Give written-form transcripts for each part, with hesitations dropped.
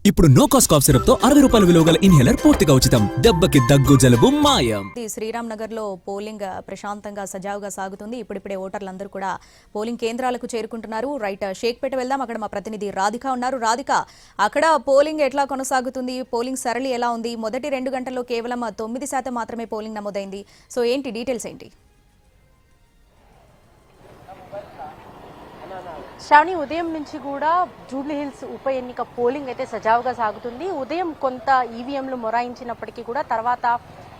ఇప్పుడు no cost cough syrup తో 60 రూపాయల విలువ గల ఇన్హేలర్ పూర్తిగా ఉచితం. దెబ్బకి దగ్గు జలుబు మాయం. శ్రీరామ్ నగర్ లో పోలింగ్ ప్రశాంతంగా సజావుగా సాగుతుంది. ఇప్పుడిప్పుడే ఓటర్లందరూ కూడా పోలింగ్ కేంద్రాలకు చేరుకుంటున్నారు. రైట్, షేక్పేట వెళ్దాం. అక్కడ మా ప్రతినిధి రాధిక ఉన్నారు. రాధిక, అక్కడ పోలింగ్ ఎట్లా కొనసాగుతుంది? పోలింగ్ సరళి ఎలా ఉంది? మొదటి 2 గంటల్లో కేవలం 9% మాత్రమే పోలింగ్ నమోదైంది. సో ఏంటి డీటెయిల్స్ ఏంటి? శ్రావణి, ఉదయం నుంచి కూడా జూబ్లీ హిల్స్ ఉప ఎన్నిక పోలింగ్ అయితే సజావుగా సాగుతుంది. ఉదయం కొంత ఈవీఎంలు మొరాయించినప్పటికీ కూడా తర్వాత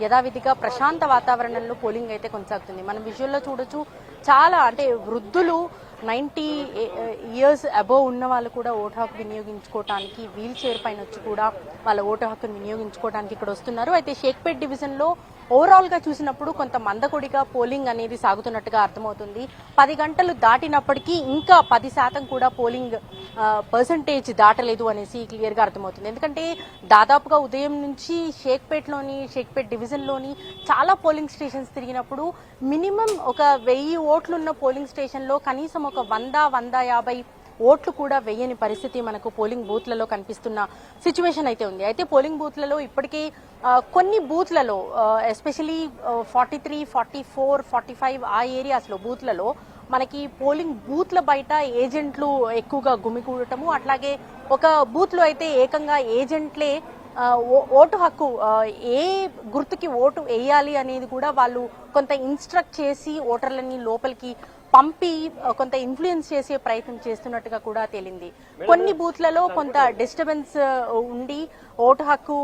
యథావిధిగా ప్రశాంత వాతావరణంలో పోలింగ్ అయితే కొనసాగుతుంది. మనం విజువల్లో చూడొచ్చు, చాలా అంటే వృద్ధులు 90 ఇయర్స్ అబోవ్ ఉన్న వాళ్ళు కూడా ఓటు హక్కు వినియోగించుకోవడానికి వీల్ చైర్ పైన వచ్చి కూడా వాళ్ళ ఓటు హక్కును వినియోగించుకోవడానికి ఇక్కడ వస్తున్నారు. అయితే షేక్పేట్ డివిజన్లో ఓవరాల్ గా చూసినప్పుడు కొంత మందకొడిగా పోలింగ్ అనేది సాగుతున్నట్టుగా అర్థమవుతుంది. 10 గంటలు దాటినప్పటికీ ఇంకా 10% కూడా పోలింగ్ పర్సంటేజ్ దాటలేదు అనేసి క్లియర్ గా అర్థమవుతుంది. ఎందుకంటే దాదాపుగా ఉదయం నుంచి షేక్పేట్ డివిజన్ లోని చాలా పోలింగ్ స్టేషన్స్ తిరిగినప్పుడు మినిమం ఒక 1000 ఓట్లున్న పోలింగ్ స్టేషన్ లో కనీసం ఒక 100-150 ఓట్లు కూడా వేయని పరిస్థితి మనకు పోలింగ్ బూత్లలో కనిపిస్తున్న సిచ్యువేషన్ అయితే ఉంది. అయితే పోలింగ్ బూత్లలో ఇప్పటికే కొన్ని బూత్లలో ఎస్పెషలీ 43, 44, 45 ఆ ఏరియాస్లో బూత్లలో మనకి పోలింగ్ బూత్ల బయట ఏజెంట్లు ఎక్కువగా గుమికూడటము, అట్లాగే ఒక బూత్లో అయితే ఏకంగా ఏజెంట్లే ఓటు హక్కు ఏ గుర్తుకి ఓటు వేయాలి అనేది కూడా వాళ్ళు కొంత ఇన్స్ట్రక్ట్ చేసి ఓటర్లని లోపలికి పంపి కొంత ఇన్ఫ్లుయెన్స్ చేసే ప్రయత్నం చేస్తున్నట్టుగా కూడా తేలింది. కొన్ని బూత్లలో కొంత డిస్టర్బెన్స్ ఉండి ఓటు హక్కు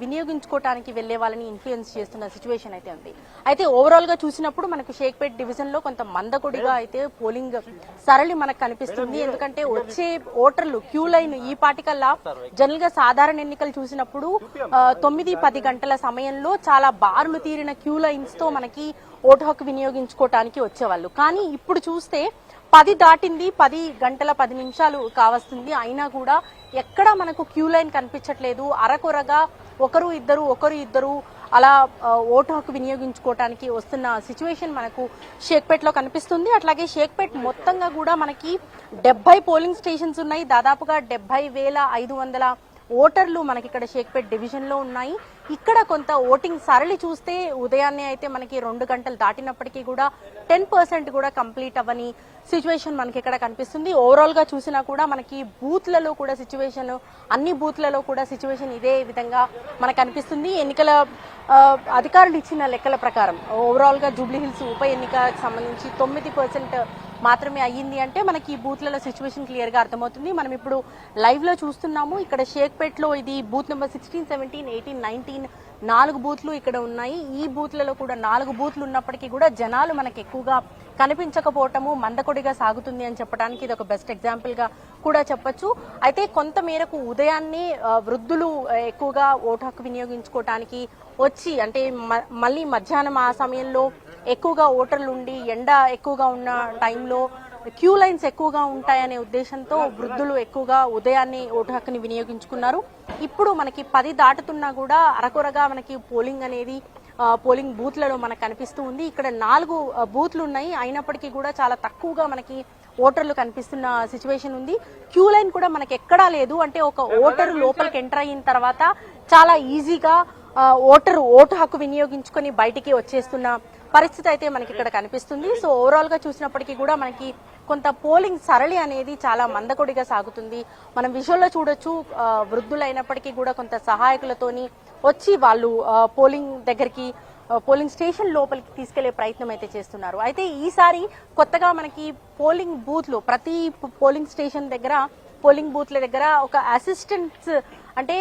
వినియోగించుకోవడానికి వెళ్లే వాళ్ళని ఇన్ఫ్లుయెన్స్ చేస్తున్న సిచ్యువేషన్ అయితే ఉంది. అయితే ఓవరాల్ గా చూసినప్పుడు మనకు షేక్పేట్ డివిజన్ లో కొంత మందకొడిగా అయితే పోలింగ్ సరళి మనకు కనిపిస్తుంది. ఎందుకంటే వచ్చే ఓటర్లు క్యూ లైన్ ఈ పాటికల్లా జనరల్ గా సాధారణ ఎన్నికలు చూసినప్పుడు 9-10 గంటల సమయంలో చాలా బారులు తీరిన క్యూ లైన్స్ తో మనకి ఓటు హక్కు వినియోగించుకోవటానికి వచ్చేవాళ్ళు. కానీ ఇప్పుడు చూస్తే 10 దాటింది, 10 గంటల 10 నిమిషాలు కావస్తుంది, అయినా కూడా ఎక్కడా మనకు క్యూ లైన్ కనిపించట్లేదు. అరకొరగా ఒకరు ఇద్దరు అలా ఓటు హక్కు వినియోగించుకోవటానికి వస్తున్న సిచ్యువేషన్ మనకు షేక్పేట్ లో కనిపిస్తుంది. అట్లాగే షేక్పేట్ మొత్తంగా కూడా మనకి 70 పోలింగ్ స్టేషన్స్ ఉన్నాయి. దాదాపుగా 70,500 ఓటర్లు మనకి ఇక్కడ షేక్పేట్ డివిజన్ లో ఉన్నాయి. ఇక్కడ కొంత ఓటింగ్ సరళి చూస్తే ఉదయాన్నే అయితే మనకి 2 గంటలు దాటినప్పటికీ కూడా 10% కూడా కంప్లీట్ అవ్వని సిచ్యువేషన్ మనకి ఇక్కడ కనిపిస్తుంది. ఓవరాల్ గా చూసినా కూడా మనకి బూత్లలో కూడా సిచ్యువేషన్, అన్ని బూత్లలో కూడా సిచ్యువేషన్ ఇదే విధంగా మనకు కనిపిస్తుంది. ఎన్నికల అధికారులు ఇచ్చిన లెక్కల ప్రకారం ఓవరాల్ గా జూబ్లీ హిల్స్ ఉప ఎన్నికకు సంబంధించి 9% మాత్రమే అయ్యింది అంటే మనకి ఈ బూత్లలో సిచ్యువేషన్ క్లియర్ గా అర్థమవుతుంది. మనం ఇప్పుడు లైవ్ లో చూస్తున్నాము. ఇక్కడ షేక్పేట్ లో ఇది బూత్ నెంబర్ 16, 17, 18, 19 4 బూత్లు ఇక్కడ ఉన్నాయి. ఈ బూత్లలో కూడా 4 బూత్లు ఉన్నప్పటికీ కూడా జనాలు మనకి ఎక్కువగా కనిపించకపోవటము మందకొడిగా సాగుతుంది అని చెప్పడానికి ఇది ఒక బెస్ట్ ఎగ్జాంపుల్ గా కూడా చెప్పొచ్చు. అయితే కొంత మేరకు ఉదయాన్నే వృద్ధులు ఎక్కువగా ఓటు హక్కు వినియోగించుకోవటానికి వచ్చి, అంటే మళ్ళీ మధ్యాహ్నం ఆ సమయంలో ఎక్కువగా ఓటర్లు ఉండి ఎండ ఎక్కువగా ఉన్న టైంలో క్యూ లైన్స్ ఎక్కువగా ఉంటాయనే ఉద్దేశంతో వృద్ధులు ఎక్కువగా ఉదయాన్నే ఓటు హక్కుని వినియోగించుకున్నారు. ఇప్పుడు మనకి 10 దాటుతున్నా కూడా అరకొరగా మనకి పోలింగ్ బూత్లలో మనకు కనిపిస్తూ ఉంది. ఇక్కడ 4 బూత్లు ఉన్నాయి, అయినప్పటికీ కూడా చాలా తక్కువగా మనకి ఓటర్లు కనిపిస్తున్న సిచ్యువేషన్ ఉంది. క్యూ లైన్ కూడా మనకి ఎక్కడా లేదు. అంటే ఒక ఓటరు లోపలికి ఎంటర్ అయిన తర్వాత చాలా ఈజీగా ఓటు హక్కు వినియోగించుకొని బయటికి వచ్చేస్తున్న పరిస్థితి అయితే మనకి ఇక్కడ కనిపిస్తుంది. సో ఓవరాల్ గా చూసినప్పటికీ కూడా మనకి కొంత పోలింగ్ సరళి అనేది చాలా మందకొడిగా సాగుతుంది. మనం విజువల్లో చూడొచ్చు, వృద్ధులైనప్పటికీ కూడా కొంత సహాయకులతోని వచ్చి వాళ్ళు పోలింగ్ స్టేషన్ లోపలికి తీసుకెళ్లే ప్రయత్నం అయితే చేస్తున్నారు. అయితే ఈసారి కొత్తగా మనకి పోలింగ్ బూత్లు ప్రతి పోలింగ్ స్టేషన్ దగ్గర పోలింగ్ బూత్ల దగ్గర ఒక అసిస్టెంట్స్, అంటే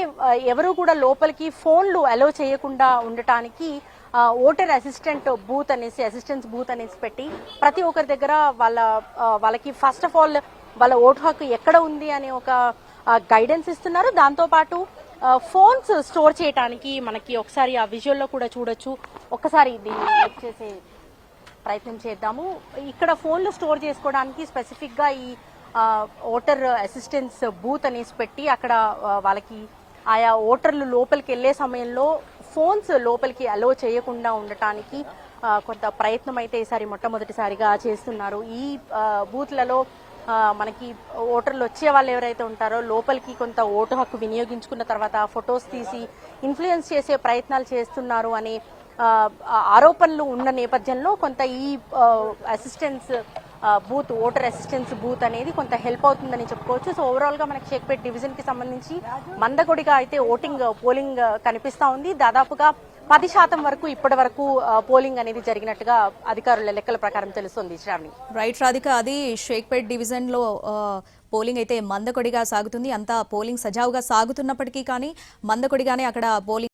ఎవరు కూడా లోపలికి ఫోన్లు అలో చేయకుండా ఉండటానికి ఓటర్ అసిస్టెన్స్ బూత్ అనేసి పెట్టి ప్రతి ఒక్కరి దగ్గర వాళ్ళకి ఫస్ట్ ఆఫ్ ఆల్ వాళ్ళ ఓటు హక్కు ఎక్కడ ఉంది అనే ఒక గైడెన్స్ ఇస్తున్నారు. దాంతోపాటు ఫోన్స్ స్టోర్ చేయడానికి మనకి ఒకసారి ఆ విజువల్లో కూడా చూడొచ్చు. ఒక్కసారి దీన్ని చెక్ చేసే ప్రయత్నం చేద్దాము. ఇక్కడ ఫోన్లు స్టోర్ చేసుకోవడానికి స్పెసిఫిక్ గా ఈ ఓటర్ అసిస్టెన్స్ బూత్ అనేసి పెట్టి అక్కడ వాళ్ళకి ఆయా ఓటర్లు లోపలికి వెళ్లే సమయంలో ఫోన్స్ లోపలికి అలో చేయకుండా ఉండటానికి కొంత ప్రయత్నం అయితే ఈసారి మొట్టమొదటిసారిగా చేస్తున్నారు. ఈ బూత్లలో మనకి ఓటర్లు వచ్చే వాళ్ళు ఎవరైతే ఉంటారో లోపలికి కొంత ఓటు హక్కు వినియోగించుకున్న తర్వాత ఫొటోస్ తీసి ఇన్ఫ్లుయెన్స్ చేసే ప్రయత్నాలు చేస్తున్నారు అనే ఆరోపణలు ఉన్న నేపథ్యంలో కొంత ఈ assistance booth voter assistance booth అనేది కొంత హెల్ప్ అవుతుందని చెప్పుకోవచ్చు. సో ఓవరాల్ గా మనకి షేక్పేట్ డివిజన్ కి సంబంధించి మందకొడిగా అయితే పోలింగ్ కనిపిస్తా ఉంది. దాదాపుగా 10% వరకు ఇప్పటి వరకు పోలింగ్ అనేది జరిగినట్టుగా అధికారుల లెక్కల ప్రకారం తెలుస్తుంది. శ్రావణి. రైట్ రాధిక, అది షేక్పేట్ డివిజన్ లో పోలింగ్ అయితే మందకొడిగా సాగుతుంది. అంతా పోలింగ్ సజావుగా సాగుతున్నప్పటికీ కానీ మందకొడిగానే అక్కడ పోలింగ్